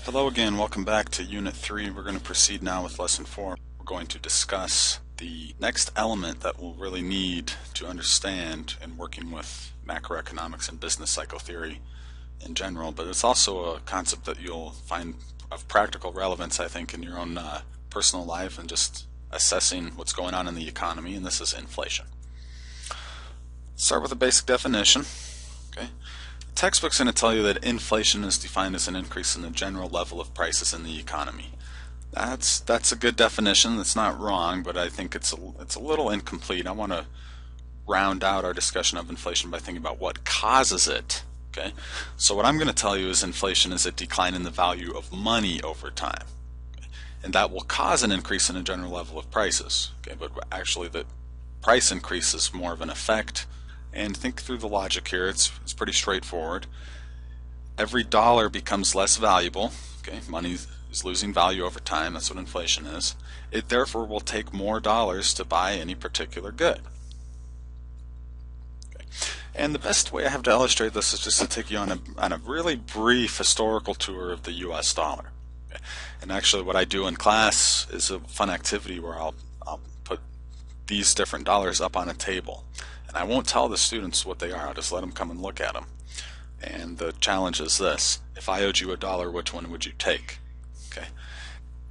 Hello again, welcome back to Unit 3. We're going to proceed now with Lesson 4. We're going to discuss the next element that we'll really need to understand in working with macroeconomics and business cycle theory in general, but it's also a concept that you'll find of practical relevance, I think, in your own personal life and just assessing what's going on in the economy, and this is inflation. Start with a basic definition. Okay. Textbook's going to tell you that inflation is defined as an increase in the general level of prices in the economy. That's a good definition. That's not wrong, but I think it's a little incomplete. I want to round out our discussion of inflation by thinking about what causes it. Okay, so what I'm going to tell you is inflation is a decline in the value of money over time, okay? And that will cause an increase in the general level of prices. Okay, but actually the price increase is more of an effect. And think through the logic here. It's pretty straightforward. Every dollar becomes less valuable. Okay, money is losing value over time. That's what inflation is. It therefore will take more dollars to buy any particular good. Okay. And the best way I have to illustrate this is just to take you on a really brief historical tour of the U.S. dollar. Okay. And actually, what I do in class is a fun activity where I'll put these different dollars up on a table. And I won't tell the students what they are, I'll just let them come and look at them. And the challenge is this: if I owed you $1, which one would you take? Okay.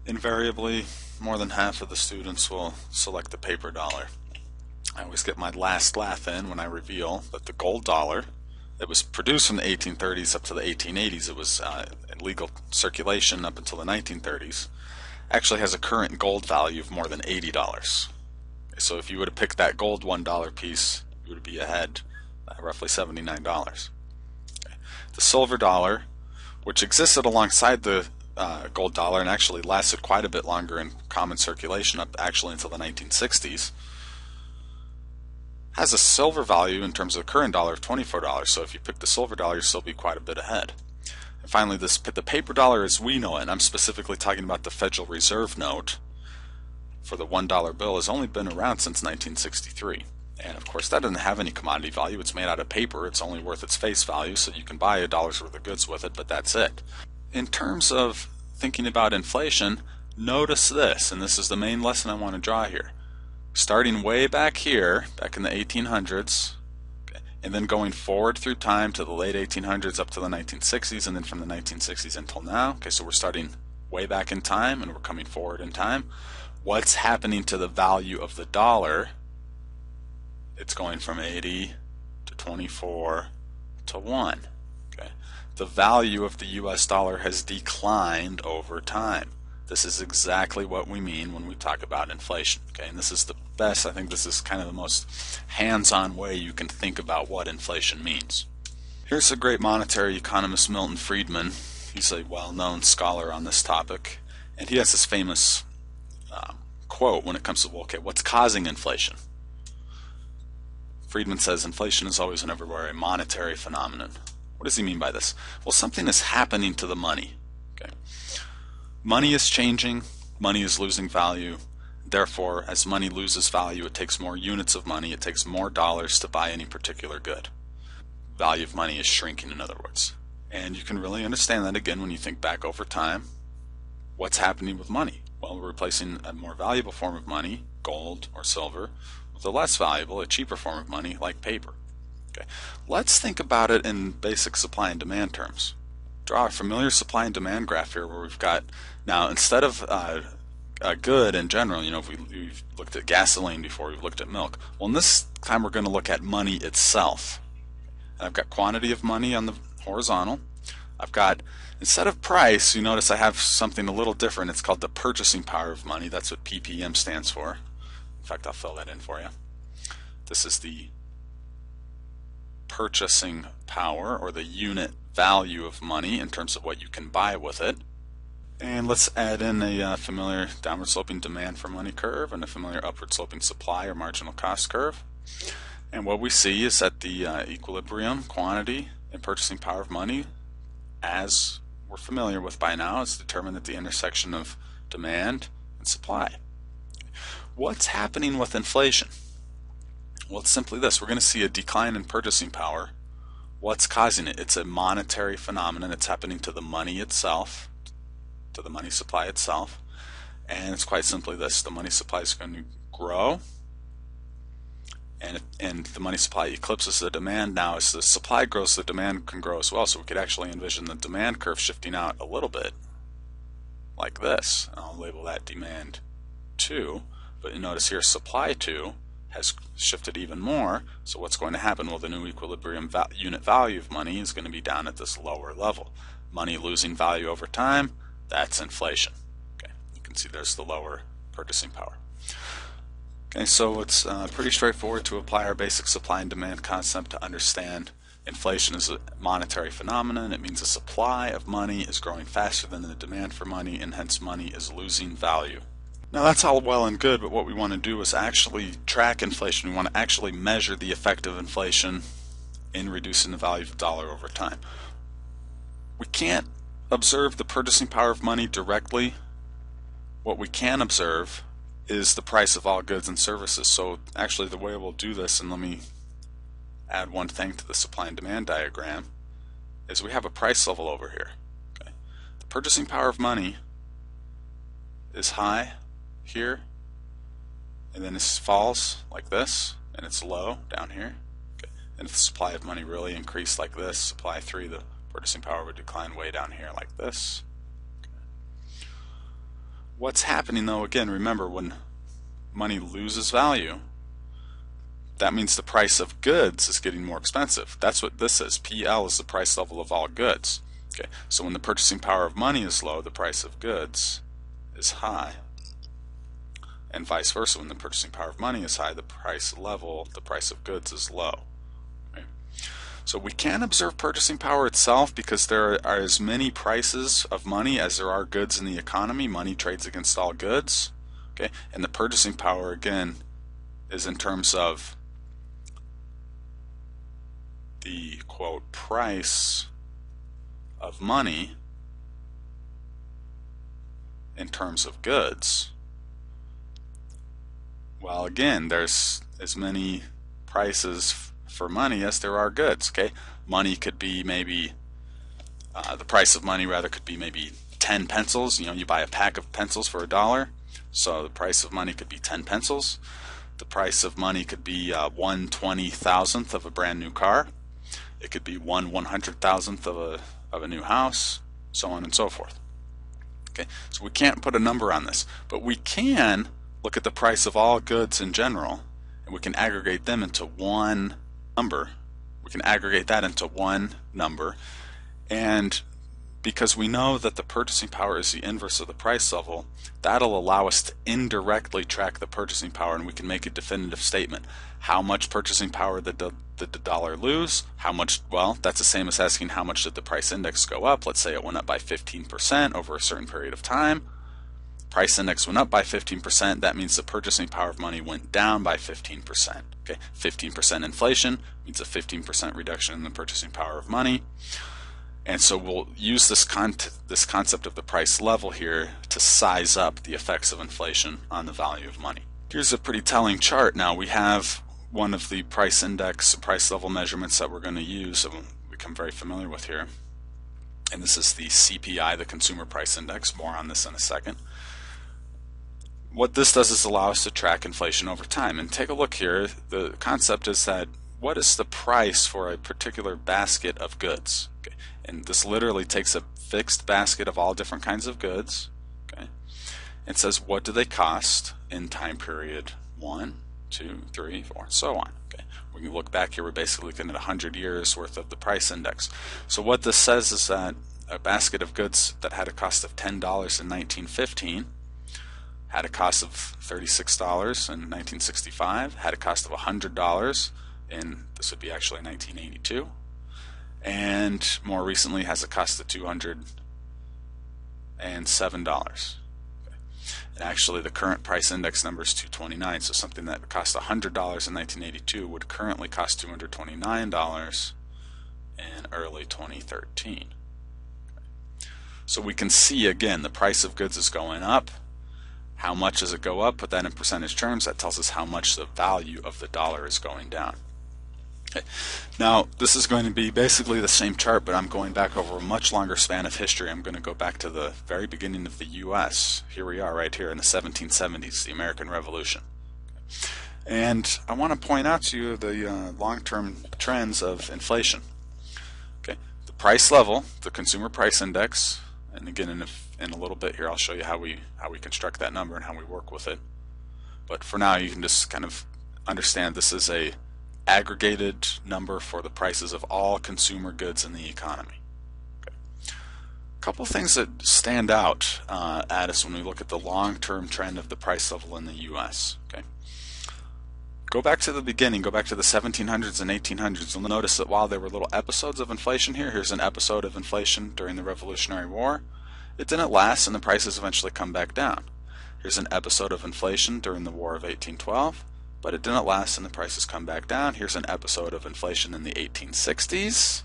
Invariably, more than half of the students will select the paper dollar. I always get my last laugh in when I reveal that the gold dollar, that was produced from the 1830s up to the 1880s, it was in legal circulation up until the 1930s, actually has a current gold value of more than $80. So if you would have picked that gold $1 piece, you would be ahead roughly $79. Okay. The silver dollar, which existed alongside the gold dollar and actually lasted quite a bit longer in common circulation up actually until the 1960s, has a silver value in terms of the current dollar of $24. So if you pick the silver dollar, you'll still be quite a bit ahead. And finally, the paper dollar as we know it, and I'm specifically talking about the Federal Reserve note for the $1 bill, has only been around since 1963. And of course that doesn't have any commodity value. It's made out of paper. It's only worth its face value, so you can buy $1's worth of goods with it, but that's it. In terms of thinking about inflation, notice this, and this is the main lesson I want to draw here. Starting way back here, back in the 1800s, okay, and then going forward through time to the late 1800s up to the 1960s, and then from the 1960s until now. Okay, so we're starting way back in time and we're coming forward in time. What's happening to the value of the dollar? It's going from 80 to 24 to 1. Okay. The value of the US dollar has declined over time. This is exactly what we mean when we talk about inflation. Okay, and this is the best, I think this is kind of the most hands-on way you can think about what inflation means. Here's a great monetary economist, Milton Friedman. He's a well-known scholar on this topic, and he has this famous quote when it comes to, well, okay, what's causing inflation? Friedman says inflation is always and everywhere a monetary phenomenon. What does he mean by this? Well, something is happening to the money. Okay. Money is changing, money is losing value. Therefore, as money loses value, it takes more units of money, it takes more dollars to buy any particular good. Value of money is shrinking, in other words. And you can really understand that again when you think back over time. What's happening with money? Well, we're replacing a more valuable form of money, gold or silver, with a less valuable, a cheaper form of money like paper. Okay. Let's think about it in basic supply and demand terms. Draw a familiar supply and demand graph here where we've got, now instead of a good in general, you know, if we've looked at gasoline before, we've looked at milk. Well, in this time we're going to look at money itself. And I've got quantity of money on the horizontal. I've got, instead of price, you notice I have something a little different. It's called the purchasing power of money. That's what PPM stands for. In fact, I'll fill that in for you. This is the purchasing power, or the unit value of money in terms of what you can buy with it. And let's add in a familiar downward sloping demand for money curve and a familiar upward sloping supply or marginal cost curve. And what we see is that the equilibrium quantity and purchasing power of money, as we're familiar with by now, is determined at the intersection of demand and supply. What's happening with inflation? Well, it's simply this. We're going to see a decline in purchasing power. What's causing it? It's a monetary phenomenon. It's happening to the money itself. to the money supply itself. And it's quite simply this: the money supply is going to grow, and the money supply eclipses the demand. Now as the supply grows, the demand can grow as well, so we could actually envision the demand curve shifting out a little bit like this. I'll label that demand 2, but you notice here supply 2 has shifted even more. So what's going to happen? Well, the new equilibrium unit value of money is going to be down at this lower level. Money losing value over time, that's inflation. Okay, you can see there's the lower purchasing power. Okay, so it's pretty straightforward to apply our basic supply and demand concept to understand inflation is a monetary phenomenon. It means the supply of money is growing faster than the demand for money, and hence money is losing value. Now that's all well and good, but what we want to do is actually track inflation. We want to actually measure the effect of inflation in reducing the value of the dollar over time. We can't observe the purchasing power of money directly. What we can observe is the price of all goods and services. So actually the way we'll do this, and let me add one thing to the supply and demand diagram, is we have a price level over here. Okay. The purchasing power of money is high here, and then it falls like this, and it's low down here. Okay. And if the supply of money really increased like this, supply 3, the purchasing power would decline way down here like this. Okay. What's happening though, again, remember, when money loses value, that means the price of goods is getting more expensive. That's what this is. PL is the price level of all goods. Okay. So when the purchasing power of money is low, the price of goods is high. And vice versa, when the purchasing power of money is high, the price of goods is low. Okay. So we can observe purchasing power itself because there are as many prices of money as there are goods in the economy. Money trades against all goods. Okay. And the purchasing power, again, is in terms of the, quote, price of money in terms of goods. Well, again, there's as many prices for money as there are goods. Okay, money could be maybe the price of money rather could be maybe 10 pencils. You know, you buy a pack of pencils for $1, so the price of money could be 10 pencils. The price of money could be 1/20,000th of a brand new car. It could be 1/100,000th of a new house, so on and so forth. Okay, so we can't put a number on this, but we can look at the price of all goods in general, and we can aggregate them into one number. We can aggregate that into one number, and because we know that the purchasing power is the inverse of the price level, that'll allow us to indirectly track the purchasing power, and we can make a definitive statement. How much purchasing power did the dollar lose? How much? Well, that's the same as asking how much did the price index go up. Let's say it went up by 15% over a certain period of time. Price index went up by 15%. That means the purchasing power of money went down by 15%. Okay, 15% inflation means a 15% reduction in the purchasing power of money. And so we'll use this concept of the price level here to size up the effects of inflation on the value of money. Here's a pretty telling chart. Now we have one of the price index, price level measurements that we're going to use, that we'll become very familiar with here. And this is the CPI, the Consumer Price Index. More on this in a second. What this does is allow us to track inflation over time. And take a look here. The concept is that what is the price for a particular basket of goods? Okay. And this literally takes a fixed basket of all different kinds of goods. Okay. It says what do they cost in time period 1, 2, 3, 4, so on. Okay. When you look back here, we're basically looking at 100 years worth of the price index. So what this says is that a basket of goods that had a cost of $10 in 1915 had a cost of $36 in 1965, had a cost of $100 in, this would be actually 1982, and more recently has a cost of $207. And actually the current price index number is 229, so something that cost $100 in 1982 would currently cost $229 in early 2013. So we can see again the price of goods is going up. How much does it go up? Put that in percentage terms. That tells us how much the value of the dollar is going down. Okay. Now, this is going to be basically the same chart, but I'm going back over a much longer span of history. I'm going to go back to the very beginning of the U.S. Here we are right here in the 1770s, the American Revolution. And I want to point out to you the long-term trends of inflation. Okay, the price level, the consumer price index, and again in a little bit here I'll show you how we construct that number and how we work with it. But for now you can just kind of understand this is a aggregated number for the prices of all consumer goods in the economy. Okay. A couple of things that stand out at us when we look at the long-term trend of the price level in the U.S. Okay. Go back to the beginning, go back to the 1700s and 1800s. You'll notice that while there were little episodes of inflation here, here's an episode of inflation during the Revolutionary War. It didn't last and the prices eventually come back down. Here's an episode of inflation during the War of 1812. But it didn't last and the prices come back down. Here's an episode of inflation in the 1860s.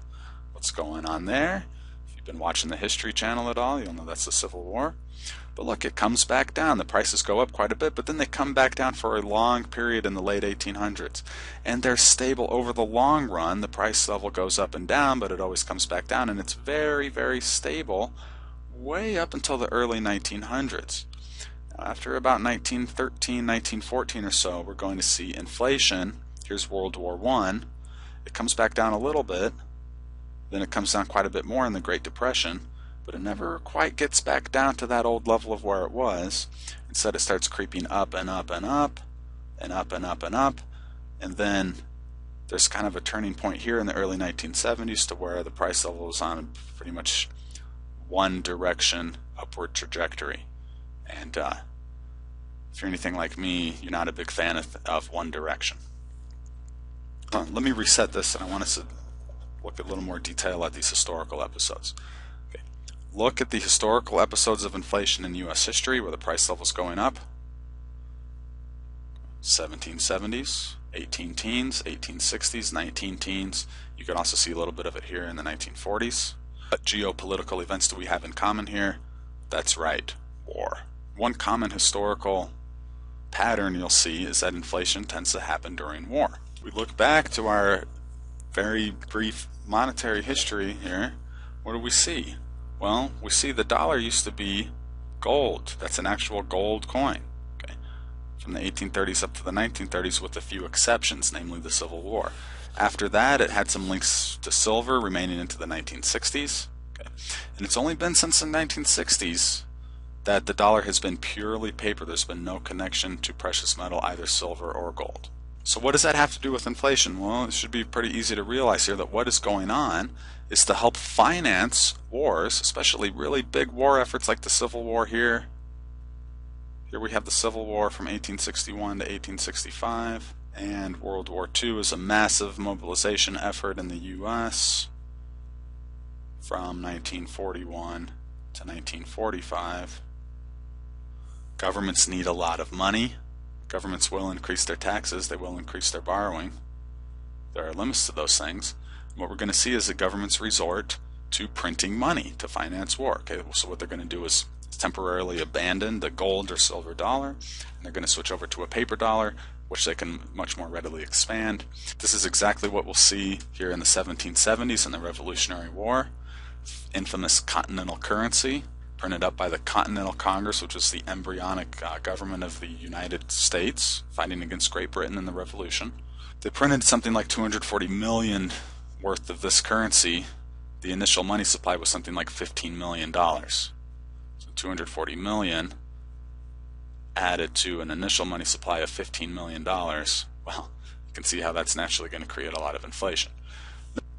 What's going on there? If you've been watching the History Channel at all, you'll know that's the Civil War. But look, it comes back down. The prices go up quite a bit, but then they come back down for a long period in the late 1800s. And they're stable over the long run. The price level goes up and down, but it always comes back down, and it's very, very stable way up until the early 1900s. After about 1913, 1914 or so, we're going to see inflation. Here's World War I. It comes back down a little bit, then it comes down quite a bit more in the Great Depression, but it never quite gets back down to that old level of where it was. Instead, it starts creeping up and up and up and up and up and up, and then there's kind of a turning point here in the early 1970s to where the price level is on pretty much one direction upward trajectory. And if you're anything like me, you're not a big fan of One Direction. Let me reset this, and I want us to look at a little more detail at these historical episodes. Okay. Look at the historical episodes of inflation in U.S. history where the price level is going up. 1770s, 18 teens, 1860s, 19 teens. You can also see a little bit of it here in the 1940s. What geopolitical events do we have in common here? That's right, war. One common historical pattern you'll see is that inflation tends to happen during war. We look back to our very brief monetary history here. What do we see? Well, we see the dollar used to be gold. That's an actual gold coin. Okay. From the 1830s up to the 1930s with a few exceptions, namely the Civil War. After that, it had some links to silver remaining into the 1960s. Okay. And it's only been since the 1960s that the dollar has been purely paper. There's been no connection to precious metal, either silver or gold. So what does that have to do with inflation? Well, it should be pretty easy to realize here that what is going on is to help finance wars, especially really big war efforts like the Civil War here. Here we have the Civil War from 1861 to 1865, and World War II is a massive mobilization effort in the U.S. from 1941 to 1945. Governments need a lot of money. Governments will increase their taxes. They will increase their borrowing. There are limits to those things. What we're going to see is the governments resort to printing money to finance war. Okay, so what they're going to do is temporarily abandon the gold or silver dollar, and they're going to switch over to a paper dollar, which they can much more readily expand. This is exactly what we'll see here in the 1770s in the Revolutionary War. Infamous continental currency, printed up by the Continental Congress, which was the embryonic government of the United States fighting against Great Britain in the Revolution. They printed something like 240 million worth of this currency. The initial money supply was something like $15 million. So 240 million added to an initial money supply of $15 million. Well, you can see how that's naturally going to create a lot of inflation.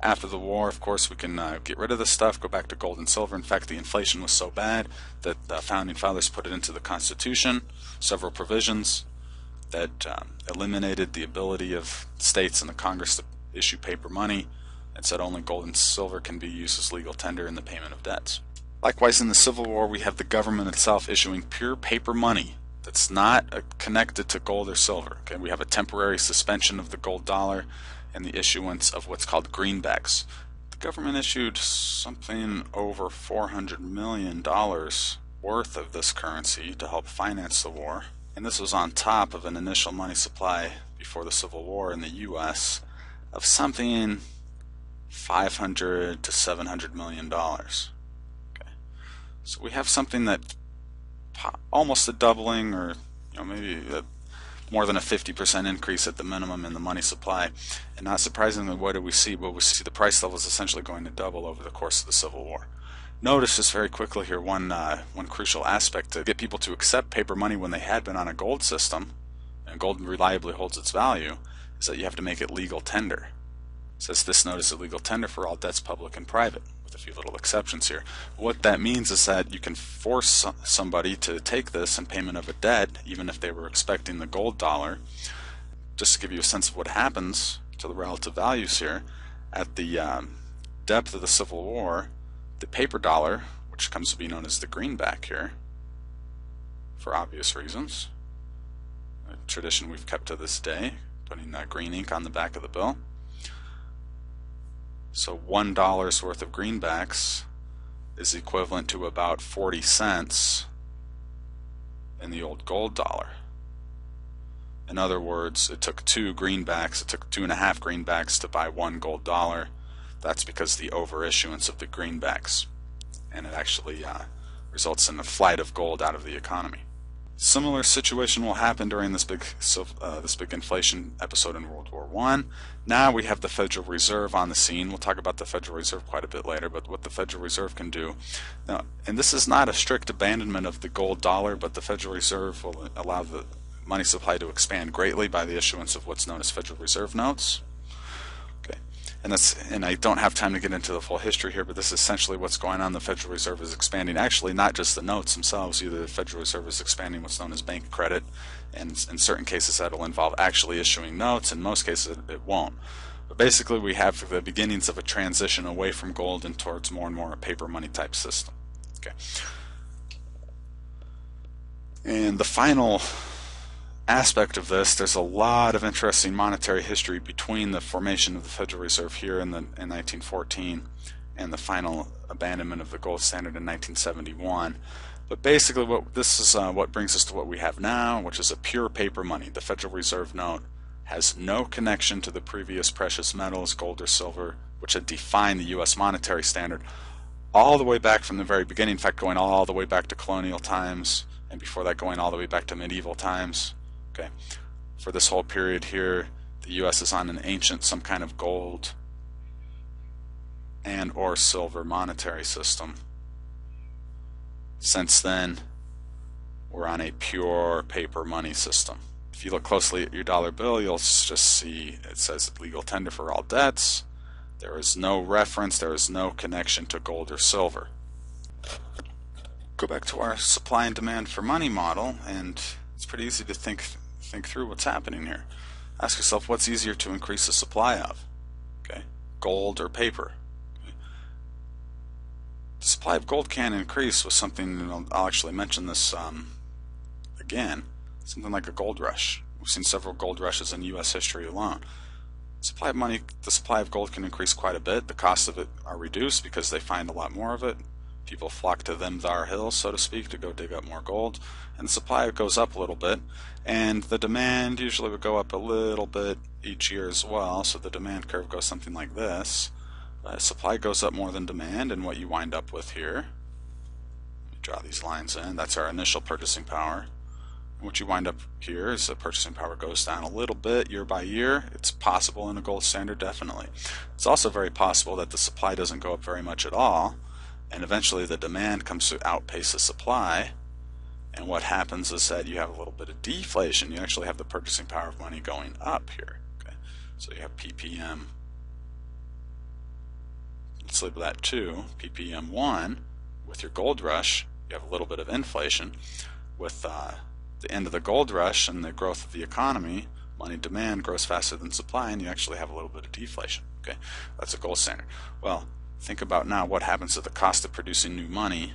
After the war, of course, we can get rid of this stuff, go back to gold and silver. In fact, the inflation was so bad that the Founding Fathers put it into the Constitution, several provisions that eliminated the ability of states and the Congress to issue paper money, and said only gold and silver can be used as legal tender in the payment of debts. Likewise, in the Civil War, we have the government itself issuing pure paper money that's not connected to gold or silver. Okay, we have a temporary suspension of the gold dollar and the issuance of what's called greenbacks. The government issued something over $400 million worth of this currency to help finance the war, and this was on top of an initial money supply before the Civil War in the U.S. of something $500 to $700 million. Okay. So we have something that almost a doubling, or maybe more than a 50% increase at the minimum in the money supply. And not surprisingly, what do we see? Well, we see the price level is essentially going to double over the course of the Civil War. Notice just very quickly here one crucial aspect to get people to accept paper money when they had been on a gold system, and gold reliably holds its value, is that you have to make it legal tender. It says this note is a legal tender for all debts, public and private, with a few little exceptions here. What that means is that you can force somebody to take this in payment of a debt, even if they were expecting the gold dollar. Just to give you a sense of what happens to the relative values here, at the depth of the Civil War, the paper dollar, which comes to be known as the greenback here, for obvious reasons, a tradition we've kept to this day, putting green ink on the back of the bill. So $1 worth of greenbacks is equivalent to about 40 cents in the old gold dollar. In other words, it took 2 greenbacks, it took 2.5 greenbacks to buy 1 gold dollar. That's because the overissuance of the greenbacks, and it actually results in a flight of gold out of the economy. Similar situation will happen during this big inflation episode in World War I. Now we have the Federal Reserve on the scene. We'll talk about the Federal Reserve quite a bit later, but what the Federal Reserve can do. Now, and this is not a strict abandonment of the gold dollar, but the Federal Reserve will allow the money supply to expand greatly by the issuance of what's known as Federal Reserve notes. Okay. And I don't have time to get into the full history here, but this is essentially what's going on. The Federal Reserve is expanding, actually not just the notes themselves, either the Federal Reserve is expanding what's known as bank credit, and in certain cases that'll involve actually issuing notes, in most cases it won't. But basically we have the beginnings of a transition away from gold and towards more and more a paper money type system. Okay. And the final aspect of this, there's a lot of interesting monetary history between the formation of the Federal Reserve here in 1914 and the final abandonment of the gold standard in 1971. But basically what brings us to what we have now, which is a pure paper money. The Federal Reserve note has no connection to the previous precious metals, gold or silver, which had defined the U.S. monetary standard all the way back from the very beginning, in fact going all the way back to colonial times, and before that going all the way back to medieval times. Okay. For this whole period here, the U.S. is on an ancient, some kind of gold and or silver monetary system. Since then, we're on a pure paper money system. If you look closely at your dollar bill, you'll just see it says legal tender for all debts. There is no reference, there is no connection to gold or silver. Go back to our supply and demand for money model, and it's pretty easy to think through what's happening here. Ask yourself, what's easier to increase the supply of? Okay, gold or paper? Okay. The supply of gold can increase with something, and I'll actually mention this again, something like a gold rush. We've seen several gold rushes in U.S. history alone. The supply of gold can increase quite a bit. The costs of it are reduced because they find a lot more of it. People flock to them thar hills, so to speak, to go dig up more gold, and the supply goes up a little bit, and the demand usually would go up a little bit each year as well. So the demand curve goes something like this. Supply goes up more than demand, and what you wind up with here, let me draw these lines in, that's our initial purchasing power. And what you wind up here is the purchasing power goes down a little bit year by year. It's possible in a gold standard, definitely. It's also very possible that the supply doesn't go up very much at all, and eventually the demand comes to outpace the supply, and what happens is that you have a little bit of deflation. You actually have the purchasing power of money going up here. Okay, so you have PPM, let's label that 2, PPM 1. With your gold rush, you have a little bit of inflation. With the end of the gold rush and the growth of the economy, money demand grows faster than supply, and you actually have a little bit of deflation. Okay, that's a gold standard. Well, think about now what happens to the cost of producing new money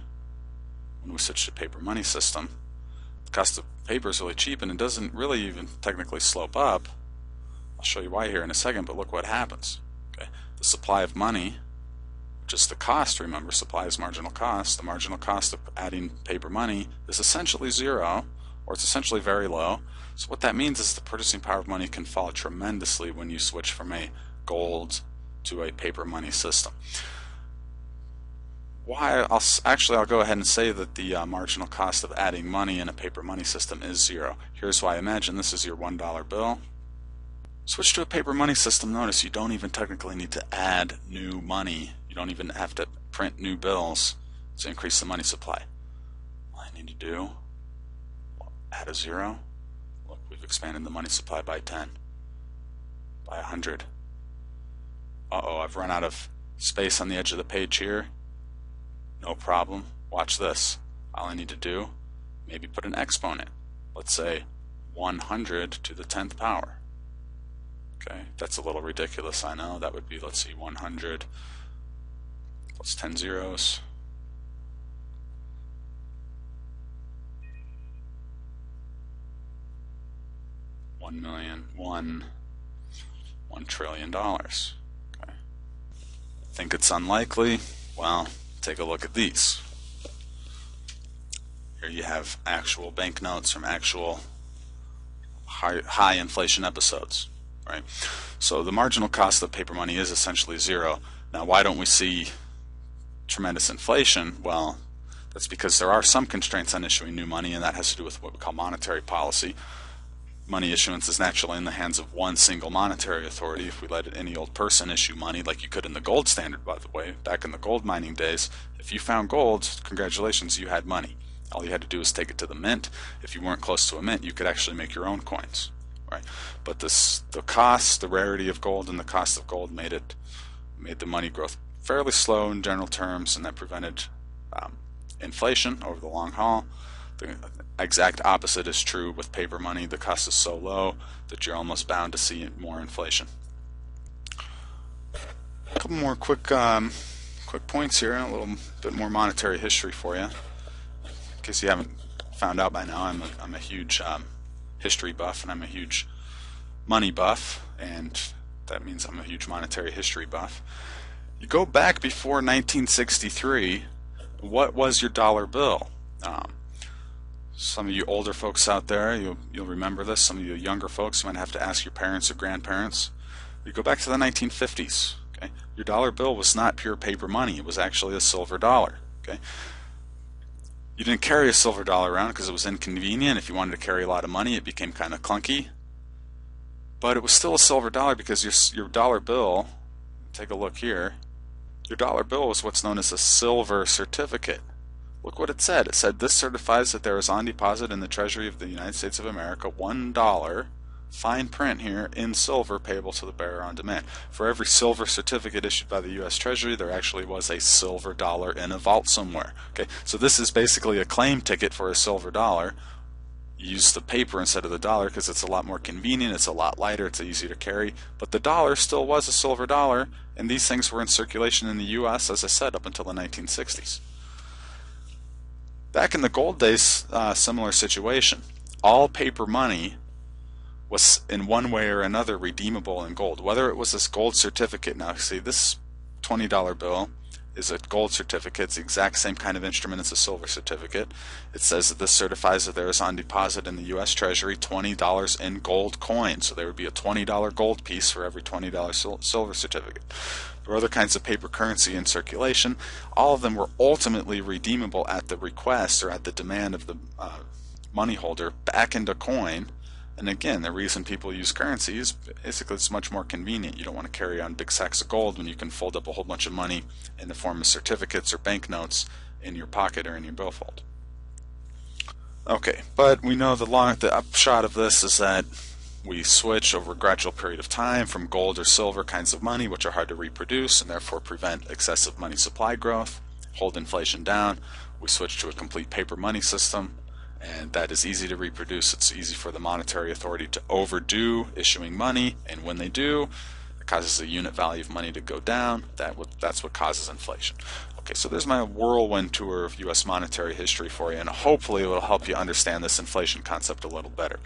when we switch to paper money system. The cost of paper is really cheap, and it doesn't really even technically slope up. I'll show you why here in a second, but look what happens. Okay, the supply of money, which is the cost, remember, supply is marginal cost. The marginal cost of adding paper money is essentially zero, or it's essentially very low. So what that means is the purchasing power of money can fall tremendously when you switch from a gold to a paper money system. I'll go ahead and say that the marginal cost of adding money in a paper money system is 0. Here's why. Imagine this is your $1 bill. Switch to a paper money system. Notice you don't even technically need to add new money. You don't even have to print new bills to increase the money supply. All I need to do, add a 0. Look, we've expanded the money supply by 10, by 100. Uh-oh, I've run out of space on the edge of the page here. No problem. Watch this. All I need to do, maybe put an exponent. Let's say 100 to the 10th power. Okay, that's a little ridiculous, I know. That would be, let's see, 100 plus 10 zeros. $1 trillion. Okay. Think it's unlikely? Well, take a look at these. Here you have actual banknotes from actual high inflation episodes, right? So the marginal cost of paper money is essentially 0. Now, why don't we see tremendous inflation? Well, that's because there are some constraints on issuing new money, and that has to do with what we call monetary policy. Money issuance is naturally in the hands of one single monetary authority. If we let any old person issue money, like you could in the gold standard, by the way, back in the gold mining days, if you found gold, congratulations, you had money. All you had to do was take it to the mint. If you weren't close to a mint, you could actually make your own coins, right? But the cost, the rarity of gold, and the cost of gold made the money growth fairly slow in general terms, and that prevented inflation over the long haul. The exact opposite is true with paper money. The cost is so low that you're almost bound to see more inflation. A couple more quick points here, a little bit more monetary history for you. In case you haven't found out by now, I'm a huge history buff, and I'm a huge money buff, and that means I'm a huge monetary history buff. You go back before 1963, what was your dollar bill? Some of you older folks out there, you'll remember this. Some of you younger folks, you might have to ask your parents or grandparents. You go back to the 1950s. Okay, your dollar bill was not pure paper money. It was actually a silver dollar. Okay, you didn't carry a silver dollar around because it was inconvenient. If you wanted to carry a lot of money, it became kind of clunky. But it was still a silver dollar because your dollar bill, take a look here, your dollar bill was what's known as a silver certificate. Look what it said. It said, "This certifies that there is on deposit in the Treasury of the United States of America $1, fine print here, in silver, payable to the bearer on demand." For every silver certificate issued by the U.S. Treasury, there actually was a silver dollar in a vault somewhere. Okay, so this is basically a claim ticket for a silver dollar. You use the paper instead of the dollar because it's a lot more convenient, it's a lot lighter, it's easier to carry. But the dollar still was a silver dollar, and these things were in circulation in the U.S., as I said, up until the 1960s. Back in the gold days, similar situation. All paper money was in one way or another redeemable in gold, whether it was this gold certificate. Now see, this $20 bill is a gold certificate. It's the exact same kind of instrument as a silver certificate. It says that this certifies that there is on deposit in the U.S. Treasury $20 in gold coin. So there would be a $20 gold piece for every $20 silver certificate. There were other kinds of paper currency in circulation. All of them were ultimately redeemable at the request or at the demand of the money holder back into coin. And again, the reason people use currency is basically it's much more convenient. You don't want to carry on big sacks of gold when you can fold up a whole bunch of money in the form of certificates or banknotes in your pocket or in your billfold. Okay, but we know the upshot of this is that we switch over a gradual period of time from gold or silver kinds of money, which are hard to reproduce and therefore prevent excessive money supply growth, hold inflation down. We switch to a complete paper money system, and that is easy to reproduce. It's easy for the monetary authority to overdo issuing money, and when they do, it causes the unit value of money to go down. That's what causes inflation. Okay, so there's my whirlwind tour of U.S. monetary history for you, and hopefully it will help you understand this inflation concept a little better.